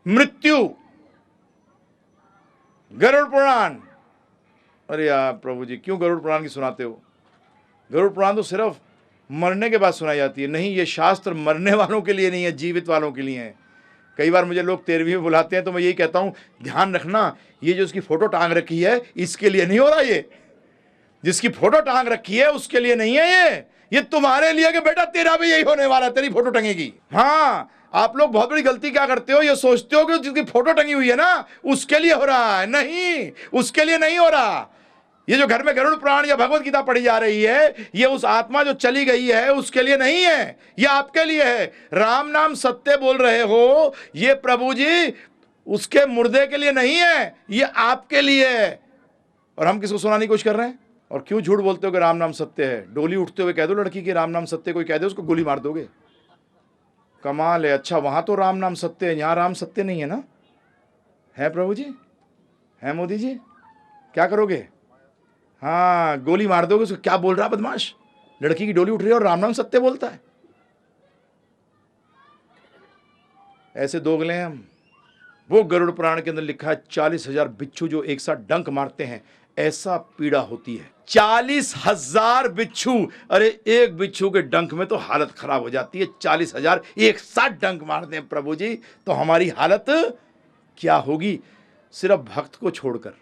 मृत्यु, गरुड़ पुराण। अरे यार प्रभु जी क्यों गरुड़ पुराण की सुनाते हो? गरुड़ पुराण तो सिर्फ मरने के बाद सुनाई जाती है। नहीं, ये शास्त्र मरने वालों के लिए नहीं है, जीवित वालों के लिए है। कई बार मुझे लोग 13वीं में बुलाते हैं तो मैं यही कहता हूं, ध्यान रखना, ये जो उसकी फोटो टांग रखी है इसके लिए नहीं हो रहा, ये जिसकी फोटो टांग रखी है उसके लिए नहीं है, ये तुम्हारे लिए कि बेटा तेरा भी यही होने वाला है, तेरी फोटो टंगेगी। हाँ, आप लोग बहुत बड़ी गलती क्या करते हो, ये सोचते हो कि जिसकी फोटो टंगी हुई है ना उसके लिए हो रहा है। नहीं, उसके लिए नहीं हो रहा। ये जो घर में गरुड़ पुराण या भगवत गीता पढ़ी जा रही है, ये उस आत्मा जो चली गई है उसके लिए नहीं है, ये आपके लिए है। राम नाम सत्य बोल रहे हो, ये प्रभु जी उसके मुर्दे के लिए नहीं है, ये आपके लिए है। और हम किसको सुनाने की कोशिश कर रहे हैं? और क्यों झूठ बोलते हो कि राम नाम सत्य है? डोली उठते हुए कह दो लड़की की राम नाम सत्य, कोई कह दे उसको गोली मार दोगे। कमाल है। अच्छा, वहां तो राम नाम सत्य है, यहां राम सत्य नहीं है ना? है प्रभु जी? है मोदी जी? क्या करोगे? हाँ, गोली मार दोगे उसको। क्या बोल रहा बदमाश? लड़की की डोली उठ रही है और राम नाम सत्य बोलता है। ऐसे दोगले हैं हम। वो गरुड़ पुराण के अंदर लिखा है 40,000 बिच्छू जो एक साथ डंक मारते हैं ऐसा पीड़ा होती है। 40,000 बिच्छू। अरे एक बिच्छू के डंक में तो हालत खराब हो जाती है, 40,000 एक साथ डंक मार दें प्रभु जी तो हमारी हालत क्या होगी? सिर्फ भक्त को छोड़कर।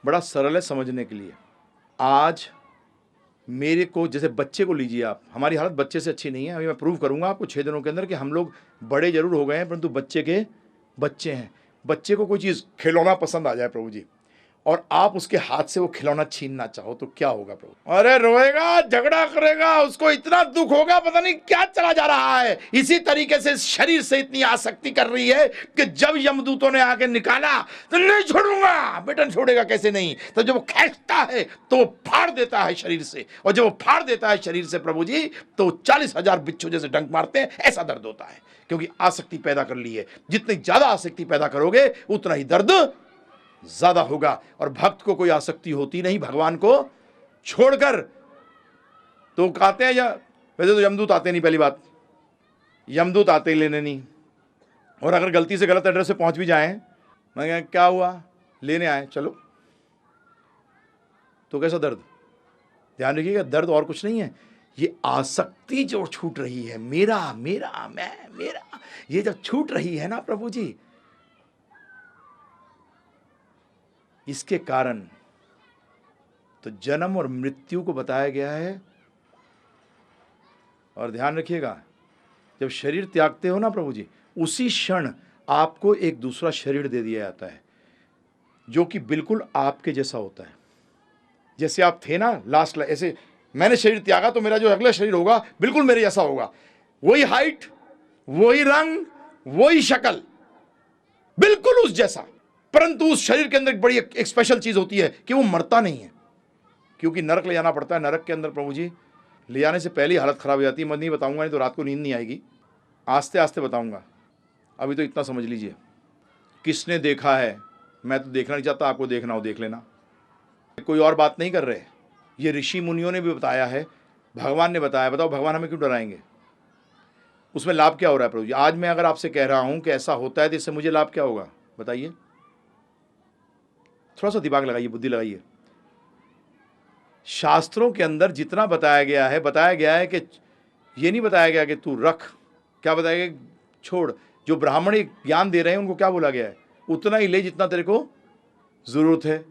बड़ा सरल है समझने के लिए। आज मेरे को, जैसे बच्चे को लीजिए आप, हमारी हालत बच्चे से अच्छी नहीं है। अभी मैं प्रूव करूंगा आपको 6 दिनों के अंदर कि हम लोग बड़े जरूर हो गए हैं परंतु बच्चे के बच्चे हैं। बच्चे को कोई चीज़ खिलौना पसंद आ जाए प्रभु जी, और आप उसके हाथ से वो खिलौना छीनना चाहो तो क्या होगा प्रभु? अरे रोएगा, झगड़ा करेगा, उसको इतना दुख होगा, पता नहीं क्या चला जा रहा है। इसी तरीके से शरीर से इतनी आसक्ति कर रही है कि जब यमदूतों ने आके निकाला तो नहीं छोड़ूंगा। बेटा छोड़ेगा कैसे नहीं? तो जब वो खींचता है तो वो फाड़ देता है शरीर से, और जब वो फाड़ देता है शरीर से प्रभु जी तो 40,000 बिच्छू जैसे डंक मारते हैं, ऐसा दर्द होता है। क्योंकि आसक्ति पैदा कर ली है। जितनी ज्यादा आसक्ति पैदा करोगे उतना ही दर्द ज्यादा होगा। और भक्त को कोई आसक्ति होती नहीं भगवान को छोड़कर। तो कहते हैं, या वैसे तो यमदूत आते नहीं, पहली बात यमदूत आते ही लेने नहीं। और अगर गलती से गलत एड्रेस पे पहुंच भी जाएं, मैं कहा क्या हुआ, लेने आए चलो, तो कैसा दर्द? ध्यान रखिएगा, दर्द और कुछ नहीं है, ये आसक्ति जो छूट रही है, मेरा मेरा मैं मेरा, ये जब छूट रही है ना प्रभु जी, इसके कारण तो जन्म और मृत्यु को बताया गया है। और ध्यान रखिएगा, जब शरीर त्यागते हो ना प्रभु जी, उसी क्षण आपको एक दूसरा शरीर दे दिया जाता है जो कि बिल्कुल आपके जैसा होता है। जैसे आप थे ना लास्ट, ऐसे मैंने शरीर त्यागा तो मेरा जो अगला शरीर होगा बिल्कुल मेरे जैसा होगा, वही हाइट, वही रंग, वही शक्ल, बिल्कुल उस जैसा। परंतु उस शरीर के अंदर एक बड़ी एक स्पेशल चीज होती है कि वो मरता नहीं है, क्योंकि नरक ले जाना पड़ता है। नरक के अंदर प्रभु जी ले जाने से पहले ही हालत खराब हो जाती है। मैं नहीं बताऊंगा, नहीं तो रात को नींद नहीं आएगी, आस्ते आस्ते बताऊंगा। अभी तो इतना समझ लीजिए, किसने देखा है, मैं तो देखना नहीं चाहता, आपको देखना हो देख लेना, कोई और बात नहीं कर रहे। ये ऋषि मुनियों ने भी बताया है, भगवान ने बताया। बताओ भगवान हमें क्यों डराएंगे? उसमें लाभ क्या हो रहा है प्रभु जी? आज मैं अगर आपसे कह रहा हूं कि ऐसा होता है तो इससे मुझे लाभ क्या होगा बताइए? थोड़ा सा दिमाग लगाइए, बुद्धि लगाइए। शास्त्रों के अंदर जितना बताया गया है कि ये नहीं बताया गया कि तू रख, क्या बताया गया? छोड़। जो ब्राह्मण ज्ञान दे रहे हैं उनको क्या बोला गया है? उतना ही ले जितना तेरे को जरूरत है।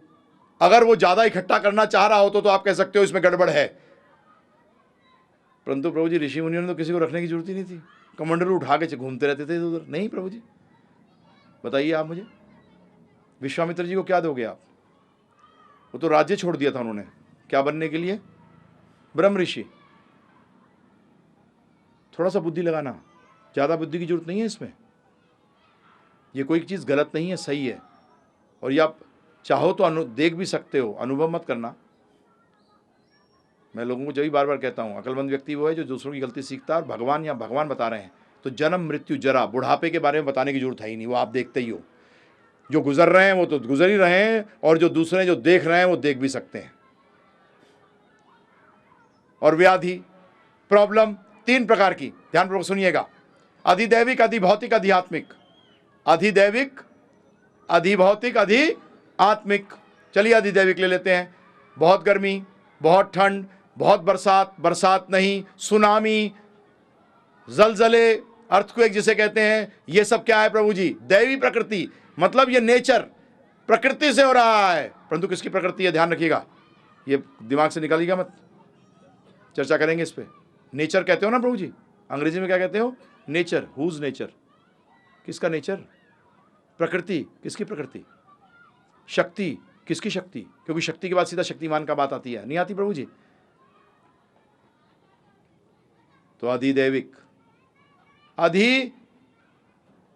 अगर वो ज्यादा इकट्ठा करना चाह रहा हो तो आप कह सकते हो इसमें गड़बड़ है। परंतु प्रभु जी ऋषि मुनियों ने तो किसी को रखने की जरूरत ही नहीं थी, कमंडलू उठा के घूमते रहते थे उधर। नहीं प्रभु जी, बताइए आप मुझे, विश्वामित्र जी को क्या दोगे आप? वो तो राज्य छोड़ दिया था उन्होंने, क्या बनने के लिए? ब्रह्म ऋषि। थोड़ा सा बुद्धि लगाना, ज़्यादा बुद्धि की जरूरत नहीं है इसमें। ये कोई चीज़ गलत नहीं है, सही है। और ये आप चाहो तो देख भी सकते हो, अनुभव मत करना। मैं लोगों को जब भी बार बार कहता हूँ, अकलमंद व्यक्ति वो है जो दूसरों की गलती सीखता है। और भगवान या भगवान बता रहे हैं तो जन्म मृत्यु जरा बुढ़ापे के बारे में बताने की जरूरत है ही नहीं, वो आप देखते ही हो। जो गुजर रहे हैं वो तो गुजर ही रहे हैं, और जो दूसरे जो देख रहे हैं वो देख भी सकते हैं। और व्याधि, प्रॉब्लम 3 प्रकार की, ध्यानपूर्वक सुनिएगा, अधिदैविक, अधिभौतिक, आध्यात्मिक। अधिदैविक, अधिभौतिक, अधि आत्मिक। चलिए अधिदैविक ले लेते हैं। बहुत गर्मी, बहुत ठंड, बहुत बरसात, बरसात नहीं, सुनामी, जलजले, अर्थक्वेक जिसे कहते हैं, ये सब क्या है प्रभु जी? दैवी प्रकृति। मतलब ये नेचर, प्रकृति से हो रहा है। परंतु किसकी प्रकृति है? ध्यान रखिएगा, ये दिमाग से निकालिएगा मत, चर्चा करेंगे इस पे। नेचर कहते हो ना प्रभु जी, अंग्रेजी में क्या कहते हो? नेचर। Whose nature? किसका नेचर? प्रकृति। किसकी प्रकृति? शक्ति। किसकी शक्ति? क्योंकि शक्ति के बाद सीधा शक्तिमान का बात आती है, नहीं आती प्रभु जी? तो अधिदैविक, अधि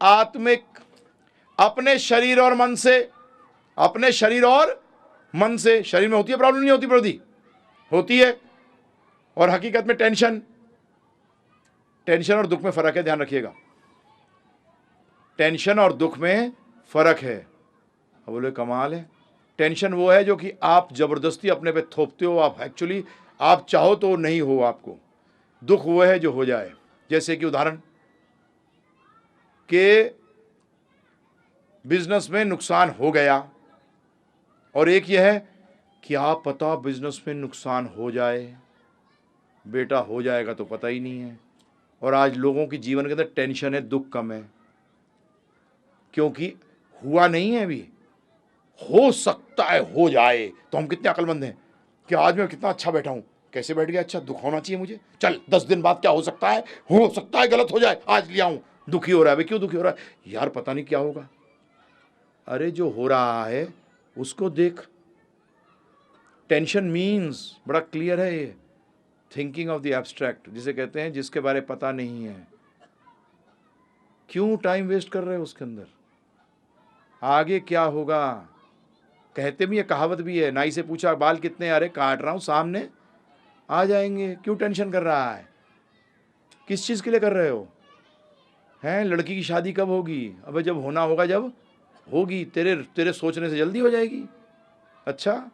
आत्मिक, अपने शरीर और मन से, अपने शरीर और मन से। शरीर में होती है प्रॉब्लम, नहीं होती प्रभु जी? होती है। और हकीकत में टेंशन, टेंशन और दुख में फर्क है, ध्यान रखिएगा। टेंशन और दुख में फर्क है। अब बोले कमाल है। टेंशन वो है जो कि आप जबरदस्ती अपने पे थोपते हो, आप एक्चुअली आप चाहो तो नहीं हो आपको। दुख वो है जो हो जाए। जैसे कि उदाहरण के बिजनेस में नुकसान हो गया, और एक यह है कि आप पता बिजनेस में नुकसान हो जाए, बेटा हो जाएगा तो पता ही नहीं है। और आज लोगों की जीवन के अंदर टेंशन है, दुख कम है, क्योंकि हुआ नहीं है अभी। हो सकता है हो जाए, तो हम कितने अक्लमंद हैं कि आज मैं कितना अच्छा बैठा हूं, कैसे बैठ गया? अच्छा, दुख होना चाहिए मुझे, चल 10 दिन बाद क्या हो सकता है गलत हो जाए, आज ले आऊं। दुखी हो रहा है। भाई क्यों दुखी हो रहा है? यार पता नहीं क्या होगा। अरे जो हो रहा है उसको देख। टेंशन मीन्स बड़ा क्लियर है ये, थिंकिंग ऑफ द एब्स्ट्रैक्ट जिसे कहते हैं, जिसके बारे पता नहीं है। क्यों टाइम वेस्ट कर रहे हो उसके अंदर? आगे क्या होगा? कहते भी है, कहावत भी है, नाई से पूछा बाल कितने? अरे काट रहा हूं, सामने आ जाएंगे। क्यों टेंशन कर रहा है? किस चीज के लिए कर रहे हो? हैं, लड़की की शादी कब होगी? अबे जब होना होगा जब होगी। तेरे सोचने से जल्दी हो जाएगी। अच्छा,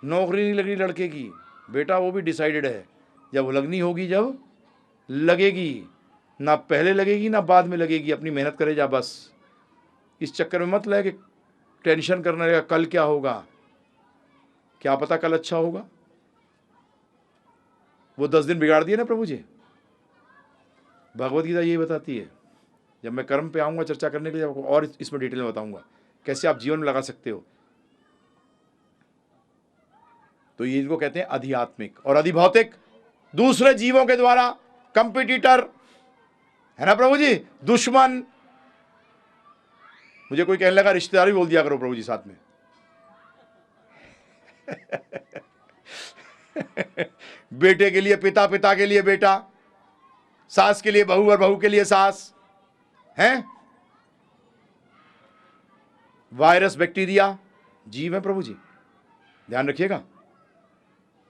नौकरी नहीं लग रही लड़के की, बेटा वो भी डिसाइडेड है, जब लगनी होगी जब लगेगी। ना पहले लगेगी ना बाद में लगेगी, अपनी मेहनत करे जा बस। इस चक्कर में मत लगे कि टेंशन करने लगेगा कल क्या होगा। क्या पता कल अच्छा होगा। वो 10 दिन बिगाड़ दिए ना प्रभु जी। भगवत गीता यही बताती है। जब मैं कर्म पे आऊंगा चर्चा करने के लिए, आपको और इसमें डिटेल में बताऊंगा कैसे आप जीवन में लगा सकते हो। तो ये इनको कहते हैं अधिआत्मिक। और अधिभौतिक, दूसरे जीवों के द्वारा कंपटीटर, है ना प्रभु जी, दुश्मन। मुझे कोई कहने लगा रिश्तेदार भी बोल दिया करो प्रभु जी साथ में। बेटे के लिए पिता, पिता के लिए बेटा, सास के लिए बहू और बहू के लिए सास, हैं? वायरस, बैक्टीरिया, जीव है प्रभु जी, ध्यान रखिएगा।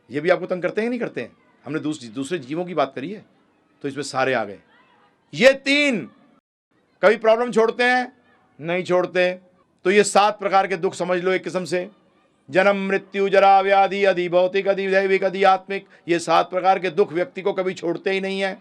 ये भी आपको तंग करते हैं नहीं करते हैं? हमने दूसरे जीवों की बात करी है, तो इसमें सारे आ गए। ये 3 कभी प्रॉब्लम छोड़ते हैं? नहीं छोड़ते। तो ये 7 प्रकार के दुख समझ लो एक किस्म से। जन्म, मृत्यु, जरा, व्याधि, अधिभौतिक, अधिदैविक, अधिआत्मिक। ये 7 प्रकार के दुख व्यक्ति को कभी छोड़ते ही नहीं है।